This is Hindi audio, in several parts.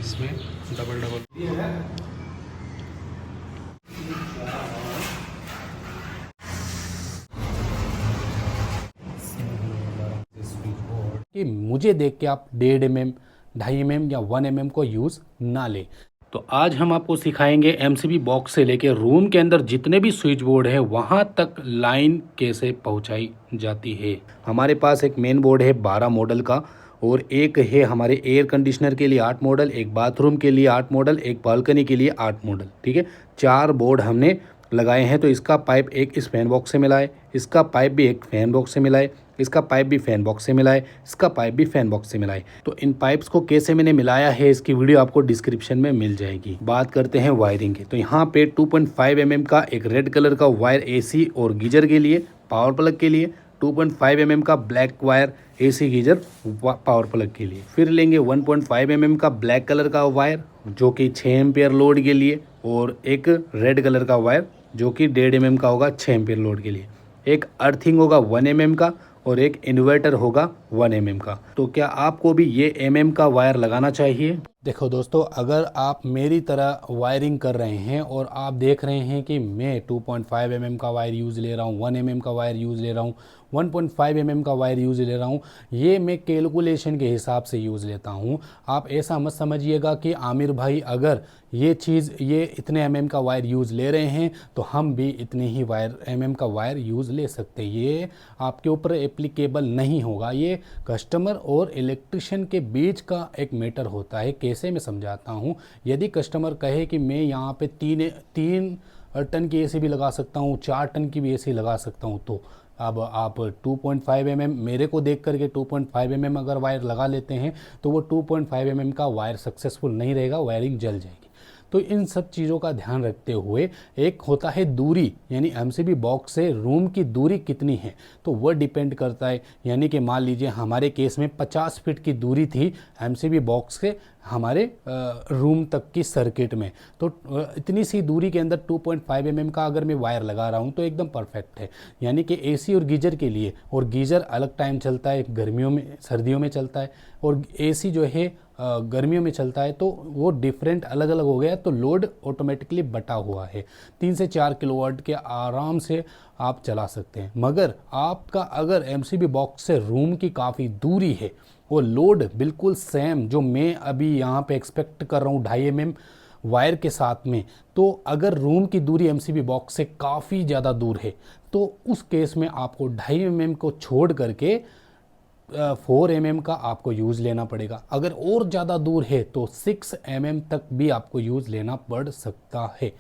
इसमें डबल डबल कि मुझे देख के आप 1.5 mm 2.5 mm या 1 mm को यूज़ ना लें। तो आज हम आपको सिखाएंगे एमसीबी बॉक्स से लेके रूम के अंदर जितने भी स्विच बोर्ड है वहाँ तक लाइन कैसे पहुँचाई जाती है। हमारे पास एक मेन बोर्ड है 12 मॉडल का और एक है हमारे एयर कंडीशनर के लिए 8 मॉडल, एक बाथरूम के लिए 8 मॉडल, एक बालकनी के लिए 8 मॉडल। ठीक है, 4 बोर्ड हमने लगाए हैं। तो इसका पाइप एक इस फैन बॉक्स से मिला है, इसका पाइप भी एक फैन बॉक्स से मिला है, इसका पाइप भी फैन बॉक्स से मिला है, इसका पाइप भी फैन बॉक्स से मिला है। तो इन पाइप्स को कैसे मैंने मिलाया है इसकी वीडियो आपको डिस्क्रिप्शन में मिल जाएगी। बात करते हैं वायरिंग की। तो यहाँ पे 2.5 mm का एक रेड कलर का वायर एसी और गीजर के लिए, पावर प्लग के लिए, 2.5 mm का black wire AC geyser power plug के लिए। फिर लेंगे 1.5 mm का ब्लैक कलर का वायर जो कि 6 एम्पियर लोड के लिए, और एक रेड कलर का वायर जो कि 1.5 mm का होगा 6 एम्पियर लोड के लिए। एक अर्थिंग होगा 1 mm का और एक इन्वर्टर होगा 1 mm का। तो क्या आपको भी ये mm का वायर लगाना चाहिए? देखो दोस्तों, अगर आप मेरी तरह वायरिंग कर रहे हैं और आप देख रहे हैं कि मैं 2.5 mm का वायर यूज़ ले रहा हूँ, 1 mm का वायर यूज़ ले रहा हूँ, 1.5 mm का वायर यूज़ ले रहा हूँ, ये मैं कैलकुलेशन के हिसाब से यूज़ लेता हूँ। आप ऐसा मत समझिएगा कि आमिर भाई अगर ये इतने mm का वायर यूज़ ले रहे हैं तो हम भी इतने ही mm का वायर यूज़ ले सकते हैं। ये आपके ऊपर एप्लीकेबल नहीं होगा। ये कस्टमर और इलेक्ट्रिशियन के बीच का एक मैटर होता है। कैसे मैं समझाता हूँ। यदि कस्टमर कहे कि मैं यहाँ पे तीन टन की एसी भी लगा सकता हूँ, 4 टन की भी एसी लगा सकता हूँ, तो अब आप 2.5 mm मेरे को देख करके 2.5 mm अगर वायर लगा लेते हैं तो वो 2.5 mm का वायर सक्सेसफुल नहीं रहेगा, वायरिंग जल जाएगी। तो इन सब चीज़ों का ध्यान रखते हुए एक होता है दूरी, यानी एमसीबी बॉक्स से रूम की दूरी कितनी है, तो वह डिपेंड करता है। यानी कि मान लीजिए हमारे केस में 50 फीट की दूरी थी एमसीबी बॉक्स से हमारे रूम तक की सर्किट में, तो इतनी सी दूरी के अंदर 2.5 mm का अगर मैं वायर लगा रहा हूँ तो एकदम परफेक्ट है। यानी कि एसी और गीजर के लिए, और गीजर अलग टाइम चलता है, गर्मियों में सर्दियों में चलता है, और एसी जो है गर्मियों में चलता है, तो वो डिफरेंट अलग अलग हो गया, तो लोड ऑटोमेटिकली बटा हुआ है। 3 से 4 किलोवाट के आराम से आप चला सकते हैं। मगर आपका अगर एमसीबी बॉक्स से रूम की काफ़ी दूरी है, वो लोड बिल्कुल सेम जो मैं अभी यहाँ पे एक्सपेक्ट कर रहा हूँ 2.5 mm वायर के साथ में, तो अगर रूम की दूरी एमसीबी बॉक्स से काफ़ी ज़्यादा दूर है तो उस केस में आपको 2.5 mm को छोड़ करके 4 mm का आपको यूज़ लेना पड़ेगा। अगर और ज़्यादा दूर है तो 6 mm तक भी आपको यूज़ लेना पड़ सकता है।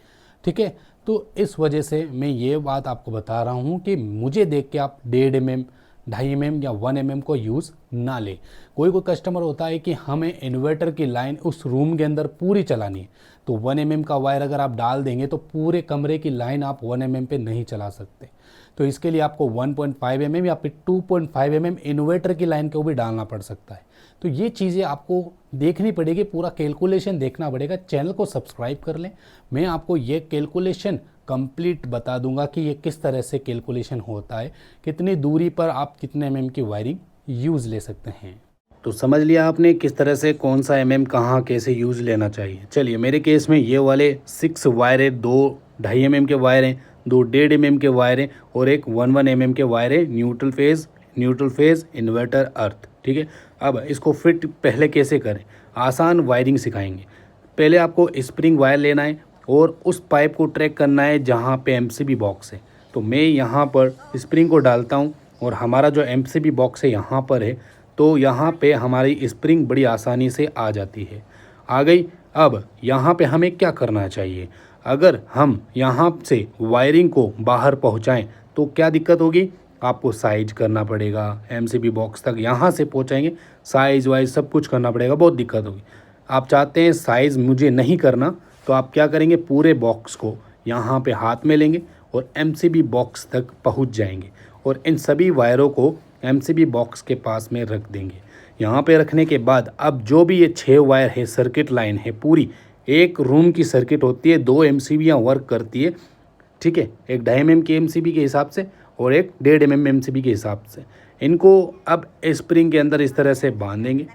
ठीक है, तो इस वजह से मैं ये बात आपको बता रहा हूँ कि मुझे देख के आप 1.5 mm 2.5 mm या 1 mm को यूज़ ना ले। कोई कस्टमर होता है कि हमें इन्वर्टर की लाइन उस रूम के अंदर पूरी चलानी है, तो 1 mm का वायर अगर आप डाल देंगे तो पूरे कमरे की लाइन आप 1 mm पे नहीं चला सकते। तो इसके लिए आपको 1.5 mm या फिर 2.5 mm इन्वर्टर की लाइन को भी डालना पड़ सकता है। तो ये चीज़ें आपको देखनी पड़ेगी, पूरा कैलकुलेशन देखना पड़ेगा। चैनल को सब्सक्राइब कर लें, मैं आपको ये कैलकुलेशन कंप्लीट बता दूंगा कि ये किस तरह से कैलकुलेशन होता है, कितनी दूरी पर आप कितने mm की वायरिंग यूज़ ले सकते हैं। तो समझ लिया आपने किस तरह से कौन सा mm कहाँ कैसे यूज़ लेना चाहिए। चलिए, मेरे केस में ये वाले 6 वायर है, 2 2.5 mm के वायर हैं, 2 1.5 mm के वायर हैं और एक 1 mm के वायर है, न्यूट्रल फेज इन्वर्टर अर्थ। ठीक है, अब इसको फिट पहले कैसे करें, आसान वायरिंग सिखाएंगे। पहले आपको स्प्रिंग वायर लेना है और उस पाइप को ट्रैक करना है जहाँ पे एमसीबी बॉक्स है। तो मैं यहाँ पर स्प्रिंग को डालता हूँ और हमारा जो एमसीबी बॉक्स है यहाँ पर है, तो यहाँ पे हमारी स्प्रिंग बड़ी आसानी से आ जाती है। आ गई। अब यहाँ पे हमें क्या करना चाहिए, अगर हम यहाँ से वायरिंग को बाहर पहुँचाएँ तो क्या दिक्कत होगी, आपको साइज करना पड़ेगा। एमसीबी बॉक्स तक यहाँ से पहुँचाएंगे, साइज़ वाइज सब कुछ करना पड़ेगा, बहुत दिक्कत होगी। आप चाहते हैं साइज़ मुझे नहीं करना, तो आप क्या करेंगे, पूरे बॉक्स को यहाँ पे हाथ में लेंगे और एमसीबी बॉक्स तक पहुँच जाएंगे और इन सभी वायरों को एमसीबी बॉक्स के पास में रख देंगे। यहाँ पे रखने के बाद अब जो भी ये 6 वायर है, सर्किट लाइन है पूरी, एक रूम की सर्किट होती है, 2 एमसीबीयाँ वर्क करती है। ठीक है, एक 2.5 mm के एमसीबी के हिसाब से और एक 1.5 mm एमसीबी के हिसाब से। इनको अब स्प्रिंग के अंदर इस तरह से बांध देंगे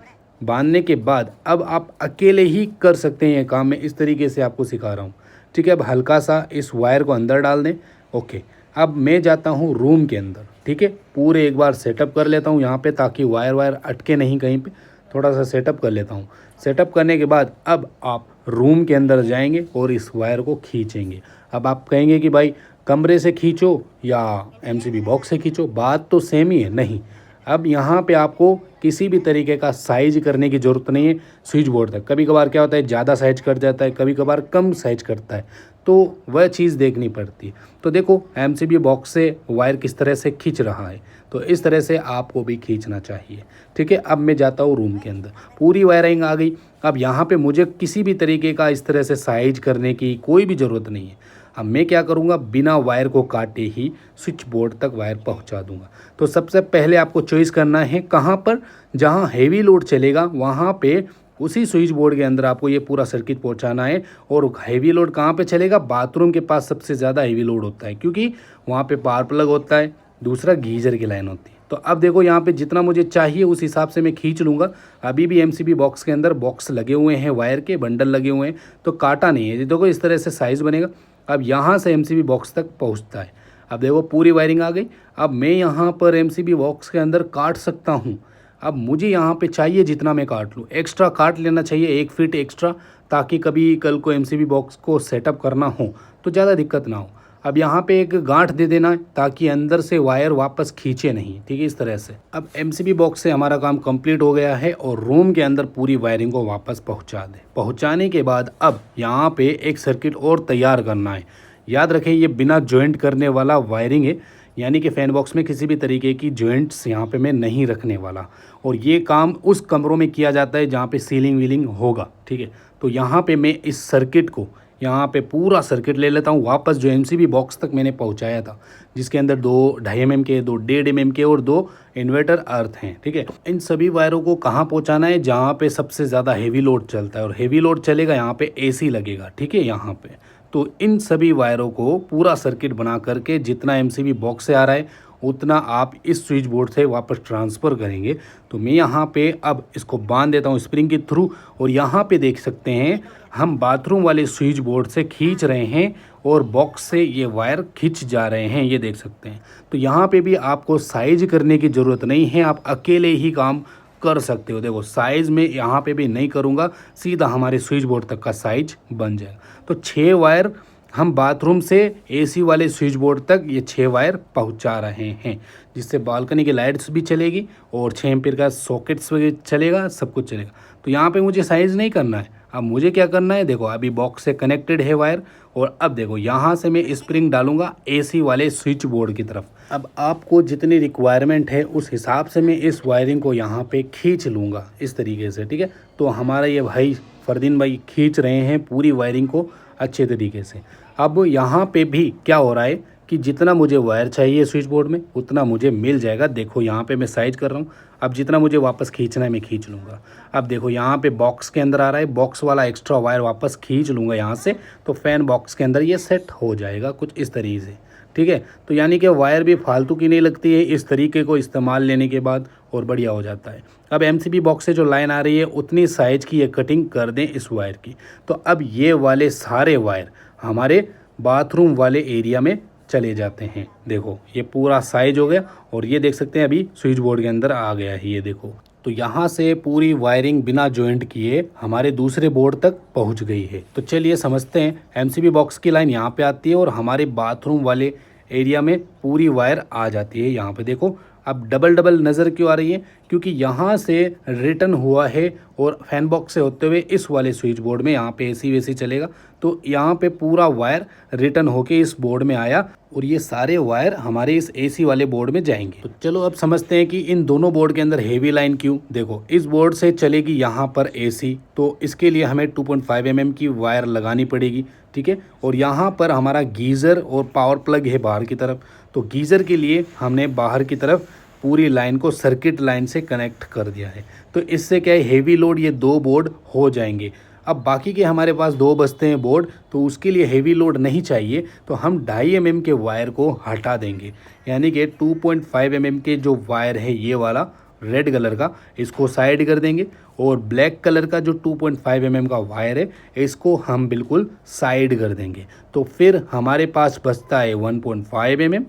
बांधने के बाद अब आप अकेले ही कर सकते हैं ये काम। मैं इस तरीके से आपको सिखा रहा हूँ, ठीक है। अब हल्का सा इस वायर को अंदर डाल दें। ओके, अब मैं जाता हूँ रूम के अंदर, ठीक है। पूरे एक बार सेटअप कर लेता हूँ यहाँ पे, ताकि वायर वायर अटके नहीं कहीं पे। थोड़ा सा सेटअप कर लेता हूँ। सेटअप करने के बाद अब आप रूम के अंदर जाएंगे और इस वायर को खींचेंगे। अब आप कहेंगे कि भाई कमरे से खींचो या एमसीबी बॉक्स से खींचो, बात तो सेम ही है। नहीं, अब यहाँ पे आपको किसी भी तरीके का साइज करने की ज़रूरत नहीं है स्विच बोर्ड तक। कभी कभार क्या होता है, ज़्यादा साइज कर जाता है, कभी कभार कम साइज करता है, तो वह चीज़ देखनी पड़ती है। तो देखो एमसीबी बॉक्स से वायर किस तरह से खींच रहा है, तो इस तरह से आपको भी खींचना चाहिए, ठीक है। अब मैं जाता हूँ रूम के अंदर, पूरी वायरिंग आ गई। अब यहाँ पे मुझे किसी भी तरीके का इस तरह से साइज करने की कोई भी ज़रूरत नहीं है। अब मैं क्या करूँगा, बिना वायर को काटे ही स्विच बोर्ड तक वायर पहुँचा दूँगा। तो सबसे पहले आपको चॉइस करना है कहाँ पर, जहाँ हैवी लोड चलेगा वहाँ पे उसी स्विच बोर्ड के अंदर आपको ये पूरा सर्किट पहुंचाना है। और हैवी लोड कहाँ पे चलेगा, बाथरूम के पास सबसे ज़्यादा हैवी लोड होता है, क्योंकि वहाँ पे पावर प्लग होता है, दूसरा गीजर की लाइन होती है। तो अब देखो यहाँ पे जितना मुझे चाहिए उस हिसाब से मैं खींच लूँगा। अभी भी एमसीबी बॉक्स के अंदर बॉक्स लगे हुए हैं, वायर के बंडल लगे हुए हैं, तो काटा नहीं है। देखो इस तरह से साइज़ बनेगा। अब यहाँ से एमसीबी बॉक्स तक पहुँचता है। अब देखो पूरी वायरिंग आ गई। अब मैं यहाँ पर एमसीबी बॉक्स के अंदर काट सकता हूँ। अब मुझे यहाँ पे चाहिए जितना मैं काट लूँ, एक्स्ट्रा काट लेना चाहिए 1 फीट एक्स्ट्रा, ताकि कभी कल को एमसीबी बॉक्स को सेटअप करना हो तो ज़्यादा दिक्कत ना हो। अब यहाँ पे एक गांठ दे देना है ताकि अंदर से वायर वापस खींचे नहीं, ठीक है, इस तरह से। अब एमसीबी बॉक्स से हमारा काम कंप्लीट हो गया है और रूम के अंदर पूरी वायरिंग को वापस पहुँचा दें। पहुँचाने के बाद अब यहाँ पे एक सर्किट और तैयार करना है। याद रखें ये बिना जॉइंट करने वाला वायरिंग है, यानी कि फ़ैन बॉक्स में किसी भी तरीके की जॉइंट्स यहाँ पे मैं नहीं रखने वाला। और ये काम उस कमरों में किया जाता है जहाँ पे सीलिंग वीलिंग होगा, ठीक है। तो यहाँ पे मैं इस सर्किट को, यहाँ पे पूरा सर्किट ले लेता हूँ वापस, जो एमसीबी बॉक्स तक मैंने पहुँचाया था, जिसके अंदर 2 2.5 mm के, 2 1.5 mm के और 2 इन्वर्टर अर्थ हैं, ठीक है। इन सभी वायरों को कहाँ पहुँचाना है, जहाँ पे सबसे ज़्यादा हेवी लोड चलता है, और हेवी लोड चलेगा यहाँ पे एसी लगेगा, ठीक है, यहाँ पे। तो इन सभी वायरों को पूरा सर्किट बना करके जितना एमसीबी बॉक्स से आ रहा है उतना आप इस स्विच बोर्ड से वापस ट्रांसफ़र करेंगे। तो मैं यहाँ पे अब इसको बांध देता हूँ स्प्रिंग के थ्रू, और यहाँ पे देख सकते हैं हम बाथरूम वाले स्विच बोर्ड से खींच रहे हैं और बॉक्स से ये वायर खींच जा रहे हैं, ये देख सकते हैं। तो यहाँ पे भी आपको साइज करने की ज़रूरत नहीं है, आप अकेले ही काम कर सकते हो। देखो साइज़ में यहाँ पे भी नहीं करूँगा, सीधा हमारे स्विच बोर्ड तक का साइज बन जाएगा। तो 6 वायर हम बाथरूम से एसी वाले स्विच बोर्ड तक ये 6 वायर पहुंचा रहे हैं, जिससे बालकनी की लाइट्स भी चलेगी और 6 एम्पीयर का सॉकेट्स वगैरह चलेगा, सब कुछ चलेगा। तो यहाँ पे मुझे साइज़ नहीं करना है। अब मुझे क्या करना है, देखो अभी बॉक्स से कनेक्टेड है वायर, और अब देखो यहाँ से मैं स्प्रिंग डालूंगा एसी वाले स्विच बोर्ड की तरफ। अब आपको जितनी रिक्वायरमेंट है उस हिसाब से मैं इस वायरिंग को यहाँ पे खींच लूँगा इस तरीके से, ठीक है। तो हमारा ये भाई फरदीन भाई खींच रहे हैं पूरी वायरिंग को अच्छे तरीके से। अब यहाँ पे भी क्या हो रहा है कि जितना मुझे वायर चाहिए स्विच बोर्ड में उतना मुझे मिल जाएगा। देखो यहाँ पे मैं साइज कर रहा हूँ, अब जितना मुझे वापस खींचना है मैं खींच लूँगा। अब देखो यहाँ पे बॉक्स के अंदर आ रहा है, बॉक्स वाला एक्स्ट्रा वायर वापस खींच लूँगा यहाँ से, तो फ़ैन बॉक्स के अंदर ये सेट हो जाएगा कुछ इस तरीके से, ठीक है। तो यानी कि वायर भी फालतू की नहीं लगती है, इस तरीके को इस्तेमाल लेने के बाद और बढ़िया हो जाता है। अब एमसीबी बॉक्स से जो लाइन आ रही है उतनी साइज़ की ये कटिंग कर दें इस वायर की। तो अब ये वाले सारे वायर हमारे बाथरूम वाले एरिया में चले जाते हैं। देखो ये पूरा साइज हो गया, और ये देख सकते हैं अभी स्विच बोर्ड के अंदर आ गया है, ये देखो। तो यहाँ से पूरी वायरिंग बिना जॉइंट किए हमारे दूसरे बोर्ड तक पहुँच गई है। तो चलिए समझते हैं, एमसीबी बॉक्स की लाइन यहाँ पे आती है और हमारे बाथरूम वाले एरिया में पूरी वायर आ जाती है। यहाँ पे देखो अब डबल डबल नज़र क्यों आ रही है, क्योंकि यहाँ से रिटर्न हुआ है और फैन बॉक्स से होते हुए इस वाले स्विच बोर्ड में यहाँ पे एसी वेसी चलेगा, तो यहाँ पे पूरा वायर रिटर्न होके इस बोर्ड में आया और ये सारे वायर हमारे इस एसी वाले बोर्ड में जाएंगे। तो चलो अब समझते हैं कि इन दोनों बोर्ड के अंदर हेवी लाइन क्यों। देखो इस बोर्ड से चलेगी यहाँ पर एसी, तो इसके लिए हमें 2.5 mm की वायर लगानी पड़ेगी, ठीक है। और यहाँ पर हमारा गीज़र और पावर प्लग है बाहर की तरफ, तो गीज़र के लिए हमने बाहर की तरफ पूरी लाइन को सर्किट लाइन से कनेक्ट कर दिया है। तो इससे क्या है, हेवी लोड ये 2 बोर्ड हो जाएंगे। अब बाकी के हमारे पास 2 बचते हैं बोर्ड, तो उसके लिए हेवी लोड नहीं चाहिए, तो हम 2.5 mm के वायर को हटा देंगे, यानी कि 2.5 mm के जो वायर है ये वाला रेड कलर का, इसको साइड कर देंगे और ब्लैक कलर का जो 2.5 mm का वायर है इसको हम बिल्कुल साइड कर देंगे। तो फिर हमारे पास बचता है 1.5 mm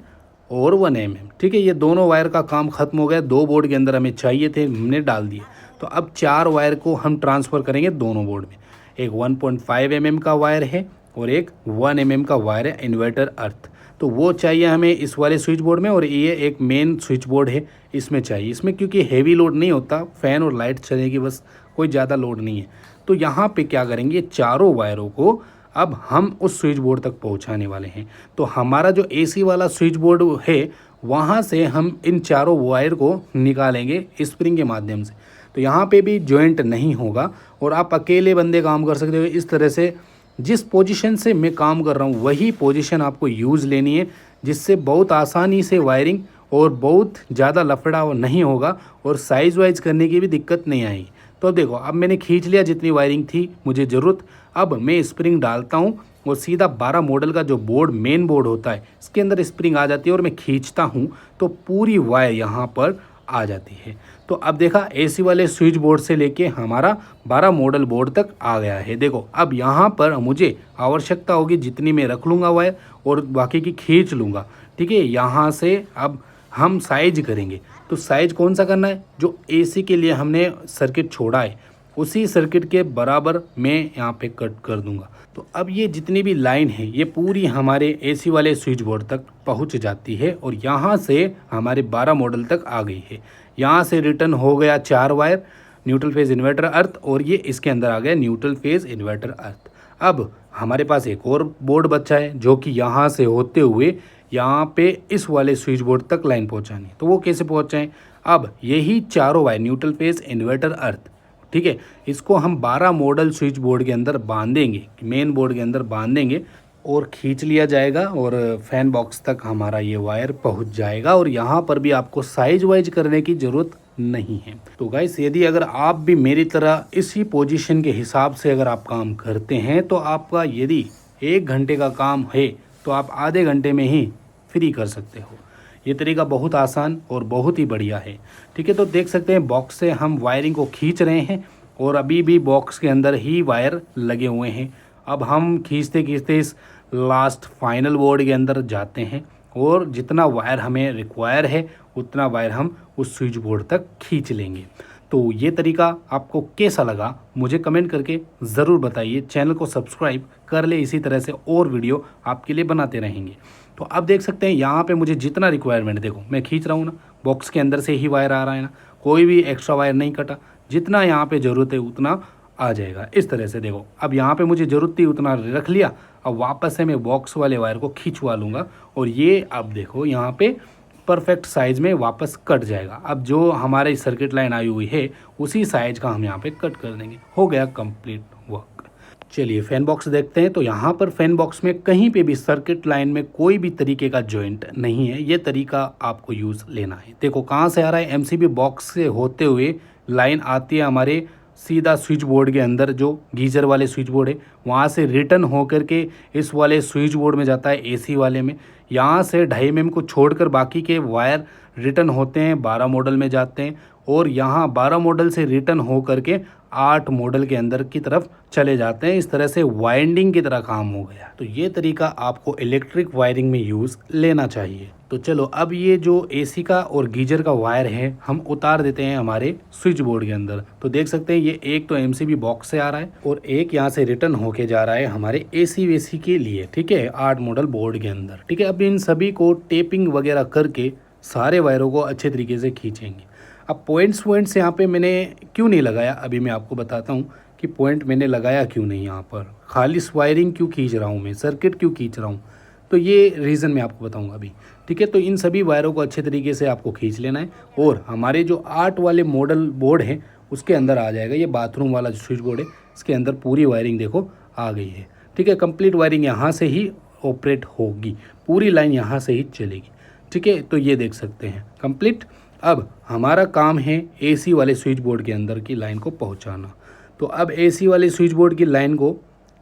और 1 mm। ठीक है, ये दोनों वायर का काम खत्म हो गया। 2 बोर्ड के अंदर हमें चाहिए थे, हमने डाल दिए। तो अब 4 वायर को हम ट्रांसफ़र करेंगे दोनों बोर्ड में। एक 1.5 mm का वायर है और एक 1 mm का वायर है इन्वर्टर अर्थ। तो वो चाहिए हमें इस वाले स्विच बोर्ड में, और ये एक मेन स्विच बोर्ड है इसमें चाहिए। इसमें क्योंकि हेवी लोड नहीं होता, फ़ैन और लाइट चलेगी बस, कोई ज़्यादा लोड नहीं है। तो यहाँ पे क्या करेंगे, चारों वायरों को अब हम उस स्विच बोर्ड तक पहुँचाने वाले हैं। तो हमारा जो AC वाला स्विच बोर्ड है वहाँ से हम इन चारों वायर को निकालेंगे स्प्रिंग के माध्यम से। तो यहाँ पे भी जॉइंट नहीं होगा और आप अकेले बंदे काम कर सकते हो। इस तरह से जिस पोजीशन से मैं काम कर रहा हूँ वही पोजीशन आपको यूज़ लेनी है, जिससे बहुत आसानी से वायरिंग और बहुत ज़्यादा लफड़ा नहीं होगा और साइज़ वाइज करने की भी दिक्कत नहीं आएगी। तो देखो, अब मैंने खींच लिया जितनी वायरिंग थी मुझे ज़रूरत। अब मैं स्प्रिंग डालता हूँ और सीधा 12 मॉडल का जो बोर्ड मेन बोर्ड होता है इसके अंदर स्प्रिंग आ जाती है और मैं खींचता हूँ तो पूरी वायर यहाँ पर आ जाती है। तो अब देखा, AC वाले स्विच बोर्ड से लेके हमारा 12 मॉडल बोर्ड तक आ गया है। देखो, अब यहाँ पर मुझे आवश्यकता होगी जितनी मैं रख लूँगा वायर और बाकी की खींच लूँगा। ठीक है, यहाँ से अब हम साइज करेंगे। तो साइज कौन सा करना है, जो AC के लिए हमने सर्किट छोड़ा है उसी सर्किट के बराबर मैं यहाँ पे कट कर दूंगा। तो अब ये जितनी भी लाइन है ये पूरी हमारे AC वाले स्विच बोर्ड तक पहुँच जाती है और यहाँ से हमारे 12 मॉडल तक आ गई है। यहाँ से रिटर्न हो गया 4 वायर न्यूट्रल फेज इन्वर्टर अर्थ, और ये इसके अंदर आ गया न्यूट्रल फेज इन्वर्टर अर्थ। अब हमारे पास एक और बोर्ड बचा है जो कि यहाँ से होते हुए यहाँ पे इस वाले स्विच बोर्ड तक लाइन पहुँचानी है। तो वो कैसे पहुँचाएं, अब यही चारों वायर न्यूट्रल फेज इन्वर्टर अर्थ, ठीक है, इसको हम 12 मॉडल स्विच बोर्ड के अंदर बांधेंगे, मेन बोर्ड के अंदर बांधेंगे और खींच लिया जाएगा और फैन बॉक्स तक हमारा ये वायर पहुंच जाएगा। और यहाँ पर भी आपको साइज वाइज करने की ज़रूरत नहीं है। तो गाइस, यदि अगर आप भी मेरी तरह इसी पोजीशन के हिसाब से अगर आप काम करते हैं तो आपका यदि 1 घंटे का काम है तो आप आधे घंटे में ही फ्री कर सकते हो। ये तरीका बहुत आसान और बहुत ही बढ़िया है। ठीक है, तो देख सकते हैं बॉक्स से हम वायरिंग को खींच रहे हैं और अभी भी बॉक्स के अंदर ही वायर लगे हुए हैं। अब हम खींचते खींचते इस लास्ट फाइनल बोर्ड के अंदर जाते हैं और जितना वायर हमें रिक्वायर है उतना वायर हम उस स्विच बोर्ड तक खींच लेंगे। तो ये तरीका आपको कैसा लगा मुझे कमेंट करके ज़रूर बताइए। चैनल को सब्सक्राइब कर ले, इसी तरह से और वीडियो आपके लिए बनाते रहेंगे। तो अब देख सकते हैं यहाँ पे मुझे जितना रिक्वायरमेंट, देखो मैं खींच रहा हूँ ना, बॉक्स के अंदर से ही वायर आ रहा है ना, कोई भी एक्स्ट्रा वायर नहीं कटा, जितना यहाँ पे ज़रूरत है उतना आ जाएगा। इस तरह से देखो, अब यहाँ पे मुझे ज़रूरत थी उतना रख लिया, अब वापस से मैं बॉक्स वाले वायर को खींचवा लूँगा और ये अब देखो यहाँ पे परफेक्ट साइज़ में वापस कट जाएगा। अब जो हमारे सर्किट लाइन आई हुई है उसी साइज़ का हम यहाँ पे कट कर देंगे। हो गया कंप्लीट वर्क। चलिए फैन बॉक्स देखते हैं। तो यहाँ पर फैन बॉक्स में कहीं पे भी सर्किट लाइन में कोई भी तरीके का जॉइंट नहीं है, ये तरीका आपको यूज़ लेना है। देखो कहाँ से आ रहा है, MCB बॉक्स से होते हुए लाइन आती है हमारे सीधा स्विच बोर्ड के अंदर, जो गीजर वाले स्विच बोर्ड है वहाँ से रिटर्न होकर के इस वाले स्विच बोर्ड में जाता है AC वाले में। यहाँ से 2.5 mm को छोड़कर बाकी के वायर रिटर्न होते हैं 12 मॉडल में जाते हैं और यहाँ 12 मॉडल से रिटर्न हो करके 8 मॉडल के अंदर की तरफ चले जाते हैं। इस तरह से वाइंडिंग की तरह काम हो गया। तो ये तरीका आपको इलेक्ट्रिक वायरिंग में यूज़ लेना चाहिए। तो चलो अब ये जो AC का और गीजर का वायर है हम उतार देते हैं हमारे स्विच बोर्ड के अंदर। तो देख सकते हैं ये एक तो MCB बॉक्स से आ रहा है और एक यहाँ से रिटर्न होके जा रहा है हमारे AC वेसी के लिए। ठीक है, 8 मॉडल बोर्ड के अंदर। ठीक है, अब इन सभी को टेपिंग वगैरह करके सारे वायरों को अच्छे तरीके से खींचेंगे। अब पॉइंट्स यहाँ पे मैंने क्यों नहीं लगाया, अभी मैं आपको बताता हूँ कि पॉइंट मैंने लगाया क्यों नहीं। यहाँ पर खाली वायरिंग क्यों खींच रहा हूँ मैं, सर्किट क्यों खींच रहा हूँ, तो ये रीज़न मैं आपको बताऊँगा अभी। ठीक है, तो इन सभी वायरों को अच्छे तरीके से आपको खींच लेना है और हमारे जो 8 वाले मॉडल बोर्ड हैं उसके अंदर आ जाएगा ये बाथरूम वाला जो स्विच बोर्ड है, इसके अंदर पूरी वायरिंग देखो आ गई है। ठीक है, कंप्लीट वायरिंग यहाँ से ही ऑपरेट होगी, पूरी लाइन यहाँ से ही चलेगी। ठीक है, तो ये देख सकते हैं कंप्लीट। अब हमारा काम है AC वाले स्विच बोर्ड के अंदर की लाइन को पहुंचाना। तो अब AC वाले स्विच बोर्ड की लाइन को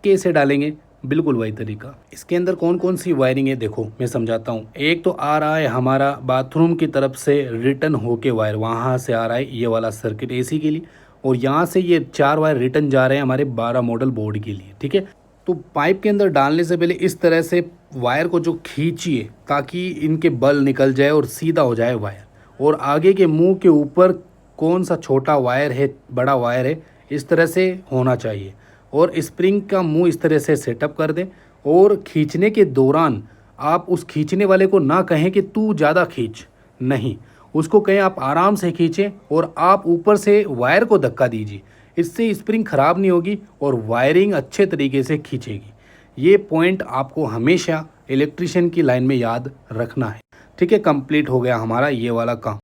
कैसे डालेंगे, बिल्कुल वही तरीका। इसके अंदर कौन कौन सी वायरिंग है देखो मैं समझाता हूँ। एक तो आ रहा है हमारा बाथरूम की तरफ से रिटर्न होके वायर, वहाँ से आ रहा है ये वाला सर्किट एसी के लिए, और यहाँ से ये 4 वायर रिटर्न जा रहे हैं हमारे 12 मॉडल बोर्ड के लिए। ठीक है, तो पाइप के अंदर डालने से पहले इस तरह से वायर को जो खींचिए ताकि इनके बल निकल जाए और सीधा हो जाए वायर, और आगे के मुंह के ऊपर कौन सा छोटा वायर है बड़ा वायर है इस तरह से होना चाहिए, और स्प्रिंग का मुंह इस तरह से सेटअप कर दें। और खींचने के दौरान आप उस खींचने वाले को ना कहें कि तू ज़्यादा खींच, नहीं, उसको कहें आप आराम से खींचें और आप ऊपर से वायर को धक्का दीजिए। इससे स्प्रिंग ख़राब नहीं होगी और वायरिंग अच्छे तरीके से खींचेगी। ये पॉइंट आपको हमेशा इलेक्ट्रिशियन की लाइन में याद रखना है। ठीक है, कंप्लीट हो गया हमारा ये वाला काम।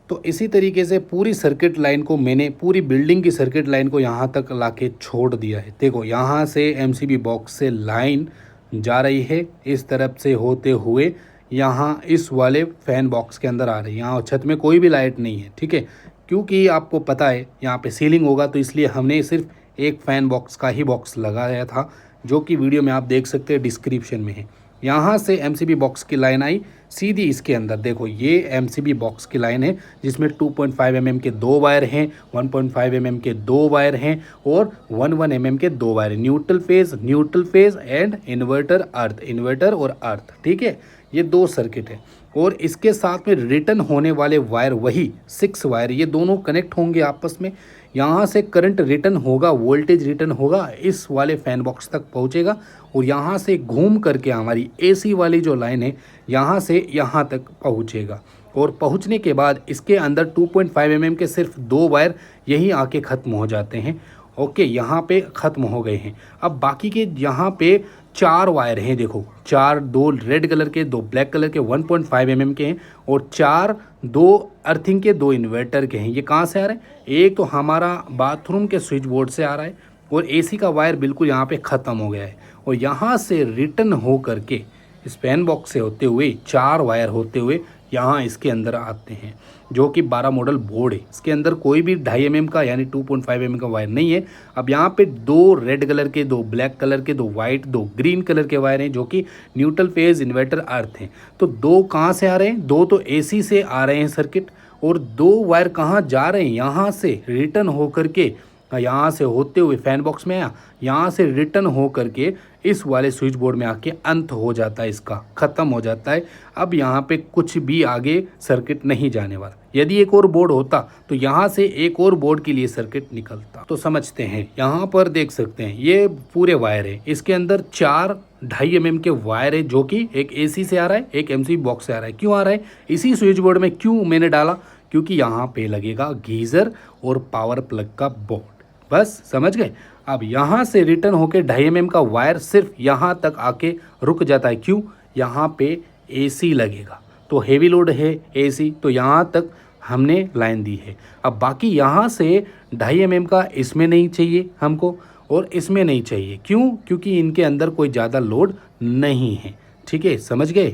तो इसी तरीके से पूरी सर्किट लाइन को मैंने, पूरी बिल्डिंग की सर्किट लाइन को यहाँ तक लाके छोड़ दिया है। देखो यहाँ से एमसीबी बॉक्स से लाइन जा रही है इस तरफ से होते हुए यहाँ इस वाले फैन बॉक्स के अंदर आ रही है। यहाँ छत में कोई भी लाइट नहीं है। ठीक है, क्योंकि आपको पता है यहाँ पे सीलिंग होगा, तो इसलिए हमने सिर्फ एक फ़ैन बॉक्स का ही बॉक्स लगाया था, जो कि वीडियो में आप देख सकते हैं, डिस्क्रिप्शन में है। यहाँ से एमसीबी बॉक्स की लाइन आई सीधी इसके अंदर। देखो ये एमसीबी बॉक्स की लाइन है जिसमें 2.5 mm के 2 वायर हैं, 1.5 mm के 2 वायर हैं और 1 mm के 2 wire, neutral phase and inverter और अर्थ। ठीक है, ये 2 सर्किट है और इसके साथ में रिटर्न होने वाले वायर वही 6 वायर, ये दोनों कनेक्ट होंगे आपस में। यहाँ से करंट रिटर्न होगा, वोल्टेज रिटर्न होगा, इस वाले फैन बॉक्स तक पहुँचेगा और यहाँ से घूम करके हमारी एसी वाली जो लाइन है यहाँ से यहाँ तक पहुँचेगा। और पहुँचने के बाद इसके अंदर 2.5 mm के सिर्फ 2 वायर यहीं आके ख़त्म हो जाते हैं। ओके, यहाँ पे ख़त्म हो गए हैं। अब बाकी के यहाँ पे 4 वायर हैं। देखो 4, 2 रेड कलर के, 2 ब्लैक कलर के 1.5 mm के हैं और 4, 2 अर्थिंग के, 2 इन्वर्टर के हैं। ये कहाँ से आ रहे हैं? एक तो हमारा बाथरूम के स्विच बोर्ड से आ रहा है और एसी का वायर बिल्कुल यहाँ पे ख़त्म हो गया है और यहाँ से रिटर्न हो करके इस फैन बॉक्स से होते हुए 4 वायर होते हुए यहाँ इसके अंदर आते हैं, जो कि 12 मॉडल बोर्ड है। इसके अंदर कोई भी 2.5 mm का यानी 2.5 mm का वायर नहीं है। अब यहाँ पे 2 रेड कलर के, 2 ब्लैक कलर के, 2 वाइट, 2 ग्रीन कलर के वायर हैं, जो कि न्यूट्रल फेज इन्वर्टर अर्थ हैं। तो 2 कहाँ से आ रहे हैं? 2 तो एसी से आ रहे हैं सर्किट, और 2 वायर कहाँ जा रहे हैं? यहाँ से रिटर्न हो करके, यहाँ से होते हुए फैन बॉक्स में आया, यहाँ से रिटर्न हो करके इस वाले स्विच बोर्ड में आके अंत हो जाता है, इसका ख़त्म हो जाता है। अब यहाँ पे कुछ भी आगे सर्किट नहीं जाने वाला। यदि एक और बोर्ड होता तो यहाँ से एक और बोर्ड के लिए सर्किट निकलता। तो समझते हैं, यहाँ पर देख सकते हैं ये पूरे वायर है, इसके अंदर 4 2.5 mm के वायर है, जो कि एक एसी से आ रहा है, एक एमसीबी बॉक्स से आ रहा है। क्यों आ रहा है? इसी स्विच बोर्ड में क्यों मैंने डाला? क्योंकि यहाँ पे लगेगा गीज़र और पावर प्लग का बोर्ड। बस समझ गए। अब यहाँ से रिटर्न होके 2.5 mm का वायर सिर्फ यहाँ तक आके रुक जाता है। क्यों? यहाँ पे एसी लगेगा, तो हेवी लोड है एसी, तो यहाँ तक हमने लाइन दी है। अब बाकी यहाँ से 2.5 mm का इसमें नहीं चाहिए हमको और इसमें नहीं चाहिए। क्यों? क्योंकि इनके अंदर कोई ज़्यादा लोड नहीं है। ठीक है, समझ गए।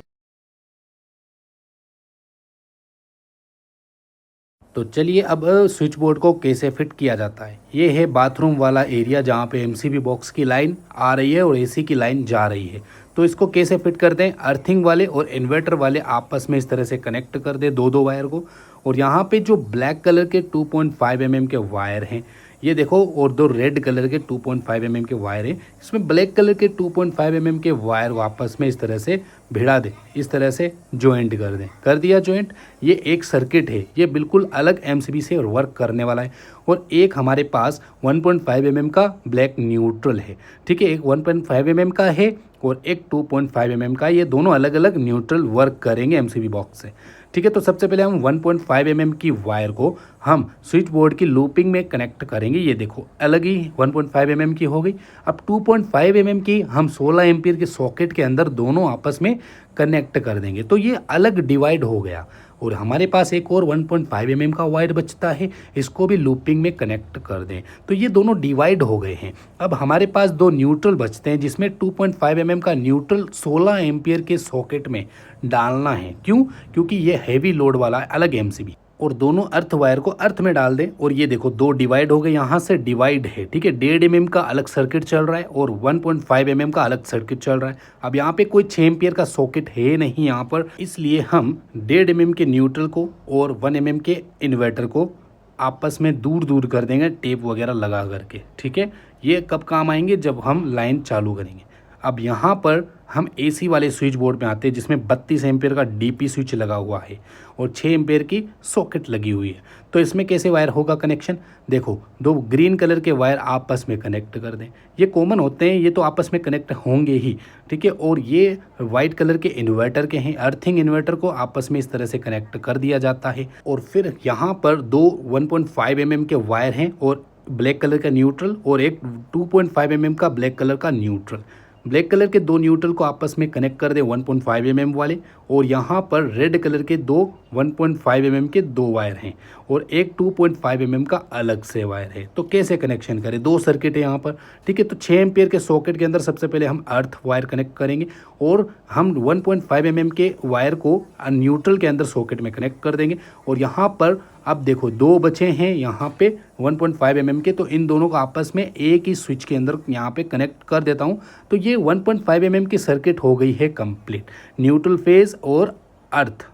तो चलिए अब स्विच बोर्ड को कैसे फिट किया जाता है। ये है बाथरूम वाला एरिया जहाँ पे एमसीबी बॉक्स की लाइन आ रही है और एसी की लाइन जा रही है। तो इसको कैसे फिट करते हैं? अर्थिंग वाले और इन्वर्टर वाले आपस में इस तरह से कनेक्ट कर दे 2-2 वायर को। और यहाँ पे जो ब्लैक कलर के 2.5 mm के वायर हैं ये देखो, और 2 रेड कलर के 2.5 mm के वायर हैं, इसमें ब्लैक कलर के 2.5 mm के वायर वापस में इस तरह से भिड़ा दें, इस तरह से जॉइंट कर दें। कर दिया जॉइंट। ये एक सर्किट है, ये बिल्कुल अलग एमसीबी से वर्क करने वाला है। और एक हमारे पास 1.5 mm का ब्लैक न्यूट्रल है। ठीक है, एक 1.5 mm का है और एक 2.5 mm का। ये दोनों अलग अलग न्यूट्रल वर्क करेंगे एमसीबी बॉक्स से। ठीक है, तो सबसे पहले हम 1.5 mm की वायर को हम स्विच बोर्ड की लूपिंग में कनेक्ट करेंगे। ये देखो अलग ही 1.5 mm की हो गई। अब 2.5 mm की हम 16 एम्पीयर के सॉकेट के अंदर दोनों आपस में कनेक्ट कर देंगे, तो ये अलग डिवाइड हो गया। और हमारे पास एक और 1.5 mm का वायर बचता है, इसको भी लूपिंग में कनेक्ट कर दें, तो ये दोनों डिवाइड हो गए हैं। अब हमारे पास 2 न्यूट्रल बचते हैं, जिसमें 2.5 mm का न्यूट्रल 16 एम्पीयर के सॉकेट में डालना है। क्यों? क्योंकि ये हैवी लोड वाला अलग एमसीबी। और दोनों अर्थ वायर को अर्थ में डाल दें और ये देखो दो डिवाइड हो गए, यहाँ से डिवाइड है, ठीक है। 1.5 mm का अलग सर्किट चल रहा है और 1.5 mm का अलग सर्किट चल रहा है। अब यहाँ पे कोई 6 एम्पियर का सॉकेट है नहीं यहाँ पर, इसलिए हम 1.5 mm के न्यूट्रल को और 1 mm के इन्वर्टर को आपस में दूर दूर कर देंगे टेप वगैरह लगा करके, ठीक है। ये कब काम आएंगे, जब हम लाइन चालू करेंगे। अब यहाँ पर हम एसी वाले स्विच बोर्ड में आते हैं जिसमें 32 एम्पेयर का डीपी स्विच लगा हुआ है और 6 एम्पेयर की सॉकेट लगी हुई है। तो इसमें कैसे वायर होगा कनेक्शन, देखो दो ग्रीन कलर के वायर आपस में कनेक्ट कर दें, ये कॉमन होते हैं, ये तो आपस में कनेक्ट होंगे ही, ठीक है। और ये वाइट कलर के इन्वर्टर के हैं, अर्थिंग इन्वर्टर को आपस में इस तरह से कनेक्ट कर दिया जाता है। और फिर यहाँ पर दो 1.5 mm के वायर हैं और ब्लैक कलर का न्यूट्रल और एक 2.5 mm का ब्लैक कलर का न्यूट्रल। ब्लैक कलर के दो न्यूट्रल को आपस में कनेक्ट कर दे 1.5 mm वाले, और यहाँ पर रेड कलर के दो 1.5 mm के दो वायर हैं और एक 2.5 mm का अलग से वायर है। तो कैसे कनेक्शन करें, दो सर्किट है यहाँ पर, ठीक है। तो 6 एम्पियर के सॉकेट के अंदर सबसे पहले हम अर्थ वायर कनेक्ट करेंगे और हम 1.5 mm के वायर को न्यूट्रल के अंदर सॉकेट में कनेक्ट कर देंगे। और यहाँ पर अब देखो दो बचे हैं यहाँ पे 1.5 mm के, तो इन दोनों को आपस में एक ही स्विच के अंदर यहाँ पे कनेक्ट कर देता हूँ। तो ये 1.5 mm की सर्किट हो गई है कंप्लीट, न्यूट्रल फेज और अर्थ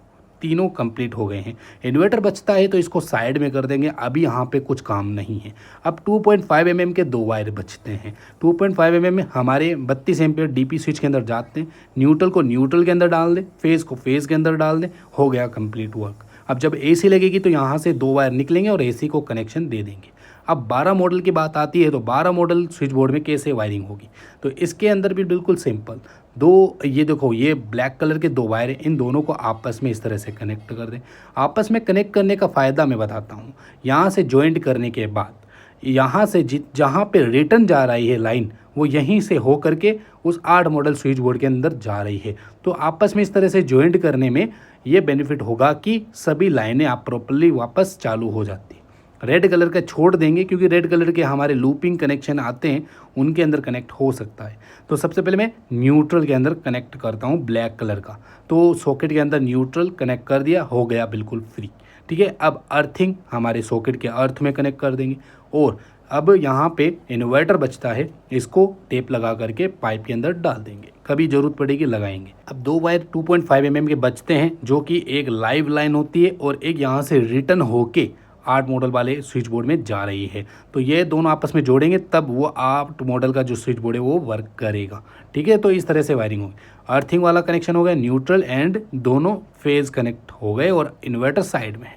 तीनों कंप्लीट हो गए हैं। इन्वर्टर बचता है तो इसको साइड में कर देंगे, अभी यहाँ पे कुछ काम नहीं है। अब 2.5 mm के दो वायर बचते हैं। 2.5 mm में हमारे 32 एम्पियर डीपी स्विच के अंदर जाते हैं, न्यूट्रल को न्यूट्रल के अंदर डाल दें, फेज़ को फेज़ के अंदर डाल दें, हो गया कंप्लीट वर्क। अब जब एसी लगेगी तो यहाँ से दो वायर निकलेंगे और एसी को कनेक्शन दे देंगे। अब 12 मॉडल की बात आती है तो 12 मॉडल स्विच बोर्ड में कैसे वायरिंग होगी, तो इसके अंदर भी बिल्कुल सिंपल, दो ये देखो ये ब्लैक कलर के दो वायर हैं, इन दोनों को आपस में इस तरह से कनेक्ट कर दें। आपस में कनेक्ट करने का फ़ायदा मैं बताता हूँ। यहाँ से जॉइंट करने के बाद यहाँ से जहाँ पे रिटर्न जा रही है लाइन, वो यहीं से हो करके उस 8 मॉडल स्विच बोर्ड के अंदर जा रही है। तो आपस में इस तरह से जॉइंट करने में ये बेनिफिट होगा कि सभी लाइनें आप प्रॉपर्ली वापस चालू हो जाती। रेड कलर का छोड़ देंगे क्योंकि रेड कलर के हमारे लूपिंग कनेक्शन आते हैं, उनके अंदर कनेक्ट हो सकता है। तो सबसे पहले मैं न्यूट्रल के अंदर कनेक्ट करता हूँ ब्लैक कलर का, तो सॉकेट के अंदर न्यूट्रल कनेक्ट कर दिया, हो गया बिल्कुल फ्री, ठीक है। अब अर्थिंग हमारे सॉकेट के अर्थ में कनेक्ट कर देंगे और अब यहाँ पे इन्वर्टर बचता है, इसको टेप लगा करके पाइप के अंदर डाल देंगे, कभी ज़रूरत पड़ेगी लगाएंगे। अब दो वायर 2.5 mm के बचते हैं, जो कि एक लाइव लाइन होती है और एक यहाँ से रिटर्न होके 8 मॉडल वाले स्विच बोर्ड में जा रही है। तो ये दोनों आपस में जोड़ेंगे तब वो 8 मॉडल का जो स्विच बोर्ड है वो वर्क करेगा, ठीक है। तो इस तरह से वायरिंग होगी। अर्थिंग वाला कनेक्शन हो गया, न्यूट्रल एंड दोनों फेज़ कनेक्ट हो गए और इन्वर्टर साइड में है,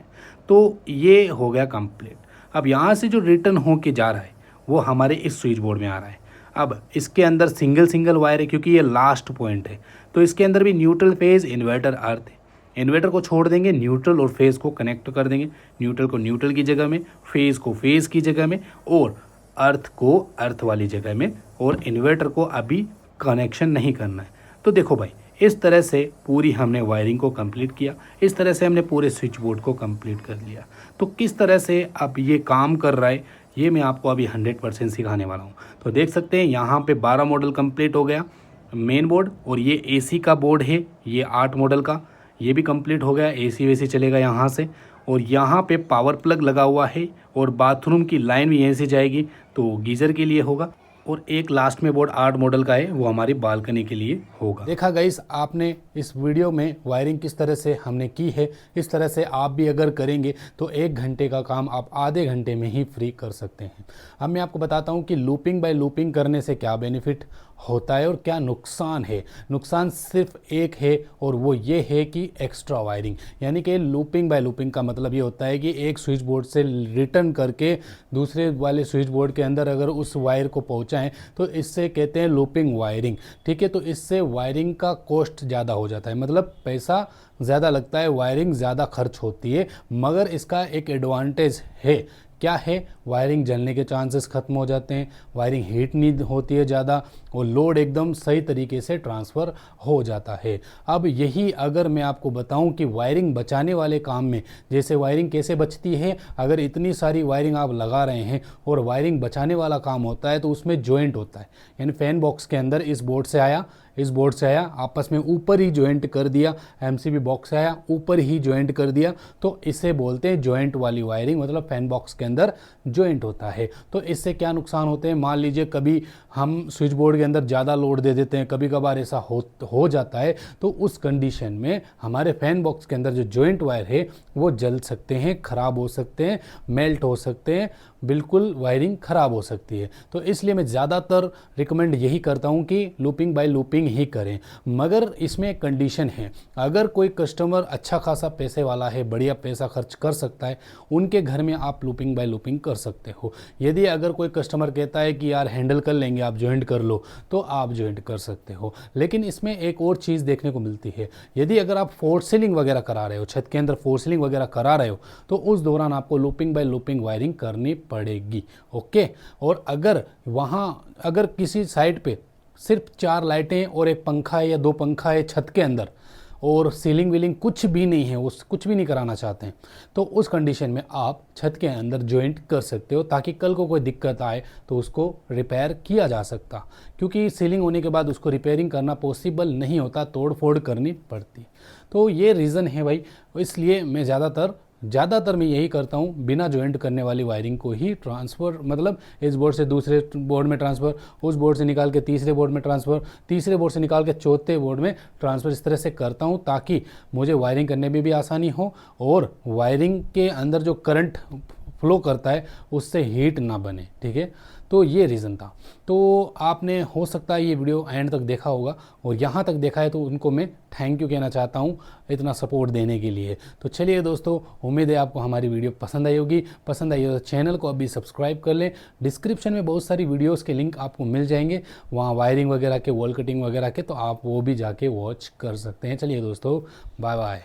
तो ये हो गया कंप्लीट। अब यहाँ से जो रिटर्न होके जा रहा है वो हमारे इस स्विच बोर्ड में आ रहा है। अब इसके अंदर सिंगल वायर है क्योंकि ये लास्ट पॉइंट है, तो इसके अंदर भी न्यूट्रल फेज़ इन्वर्टर अर्थ है। इन्वर्टर को छोड़ देंगे, न्यूट्रल और फेज़ को कनेक्ट कर देंगे, न्यूट्रल को न्यूट्रल की जगह में, फेज़ को फेज़ की जगह में और अर्थ को अर्थ वाली जगह में, और इन्वर्टर को अभी कनेक्शन नहीं करना है। तो देखो भाई, इस तरह से पूरी हमने वायरिंग को कंप्लीट किया, इस तरह से हमने पूरे स्विच बोर्ड को कंप्लीट कर लिया। तो किस तरह से अब ये काम कर रहा है ये मैं आपको अभी 100% सिखाने वाला हूँ। तो देख सकते हैं यहाँ पे 12 मॉडल कंप्लीट हो गया मेन बोर्ड, और ये एसी का बोर्ड है, ये 8 मॉडल का, ये भी कंप्लीट हो गया, एसी वेसी चलेगा यहाँ से। और यहाँ पे पावर प्लग लगा हुआ है और बाथरूम की लाइन भी यहीं से जाएगी, तो गीज़र के लिए होगा। और एक लास्ट में बोर्ड 8 मॉडल का है, वो हमारी बालकनी के लिए होगा। देखा गाइस, आपने इस वीडियो में वायरिंग किस तरह से हमने की है, इस तरह से आप भी अगर करेंगे तो 1 घंटे का काम आप आधे घंटे में ही फ्री कर सकते हैं। अब मैं आपको बताता हूँ कि लूपिंग बाय लूपिंग करने से क्या बेनिफिट होता है और क्या नुकसान है। नुकसान सिर्फ एक है और वो ये है कि एक्स्ट्रा वायरिंग, यानी कि लूपिंग बाय लूपिंग का मतलब ये होता है कि एक स्विच बोर्ड से रिटर्न करके दूसरे वाले स्विच बोर्ड के अंदर अगर उस वायर को पहुंचाएं तो इससे कहते हैं लूपिंग वायरिंग, ठीक है। तो इससे वायरिंग का कॉस्ट ज़्यादा हो जाता है, मतलब पैसा ज़्यादा लगता है, वायरिंग ज़्यादा खर्च होती है। मगर इसका एक एडवांटेज है, क्या है, वायरिंग जलने के चांसेस ख़त्म हो जाते हैं, वायरिंग हीट नहीं होती है ज़्यादा और लोड एकदम सही तरीके से ट्रांसफ़र हो जाता है। अब यही अगर मैं आपको बताऊं कि वायरिंग बचाने वाले काम में, जैसे वायरिंग कैसे बचती है, अगर इतनी सारी वायरिंग आप लगा रहे हैं और वायरिंग बचाने वाला काम होता है तो उसमें जॉइंट होता है, यानी फ़ैन बॉक्स के अंदर इस बोर्ड से आया, इस बोर्ड से आया, आपस में ऊपर ही जॉइंट कर दिया, एमसीबी बॉक्स से आया ऊपर ही जॉइंट कर दिया, तो इसे बोलते हैं जॉइंट वाली वायरिंग, मतलब फैन बॉक्स के अंदर जॉइंट होता है। तो इससे क्या नुकसान होते हैं, मान लीजिए कभी हम स्विच बोर्ड के अंदर ज़्यादा लोड दे देते हैं, कभी कभार ऐसा हो जाता है, तो उस कंडीशन में हमारे फैन बॉक्स के अंदर जो जॉइंट वायर है वो जल सकते हैं, ख़राब हो सकते हैं, मेल्ट हो सकते हैं, बिल्कुल वायरिंग ख़राब हो सकती है। तो इसलिए मैं ज़्यादातर रिकमेंड यही करता हूँ कि लूपिंग बाय लूपिंग ही करें। मगर इसमें एक कंडीशन है, अगर कोई कस्टमर अच्छा खासा पैसे वाला है, बढ़िया पैसा खर्च कर सकता है, उनके घर में आप लूपिंग बाय लूपिंग कर सकते हो। यदि अगर कोई कस्टमर कहता है कि यार हैंडल कर लेंगे, आप जॉइंट कर लो, तो आप जॉइंट कर सकते हो। लेकिन इसमें एक और चीज़ देखने को मिलती है, यदि अगर आप फोर सीलिंग वगैरह करा रहे हो, छत के अंदर फोर सीलिंग वगैरह करा रहे हो, तो उस दौरान आपको लूपिंग बाय लूपिंग वायरिंग करनी पड़ेगी। ओके। और अगर किसी साइड पे सिर्फ 4 लाइटें और एक पंखा है या 2 पंखा है छत के अंदर, और सीलिंग वीलिंग कुछ भी नहीं है, उस कुछ भी नहीं कराना चाहते हैं, तो उस कंडीशन में आप छत के अंदर जॉइंट कर सकते हो, ताकि कल को कोई दिक्कत आए तो उसको रिपेयर किया जा सकता। क्योंकि सीलिंग होने के बाद उसको रिपेयरिंग करना पॉसिबल नहीं होता, तोड़ फोड़ करनी पड़ती। तो ये रीज़न है भाई, इसलिए मैं ज़्यादातर मैं यही करता हूँ, बिना जॉइंट करने वाली वायरिंग को ही ट्रांसफ़र, मतलब इस बोर्ड से दूसरे बोर्ड में ट्रांसफ़र, उस बोर्ड से निकाल के तीसरे बोर्ड में ट्रांसफ़र, तीसरे बोर्ड से निकाल के चौथे बोर्ड में ट्रांसफ़र, इस तरह से करता हूँ ताकि मुझे वायरिंग करने में भी आसानी हो और वायरिंग के अंदर जो करंट फ्लो करता है उससे हीट ना बने। ठीक है, तो ये रीज़न था। तो आपने हो सकता है ये वीडियो एंड तक देखा होगा, और यहाँ तक देखा है तो उनको मैं थैंक यू कहना चाहता हूँ इतना सपोर्ट देने के लिए। तो चलिए दोस्तों, उम्मीद है आपको हमारी वीडियो पसंद आई होगी। पसंद आई हो तो चैनल को अभी सब्सक्राइब कर लें। डिस्क्रिप्शन में बहुत सारी वीडियोज़ के लिंक आपको मिल जाएंगे, वहाँ वायरिंग वगैरह के, वॉल कटिंग वगैरह के, तो आप वो भी जाके वॉच कर सकते हैं। चलिए दोस्तों, बाय बाय।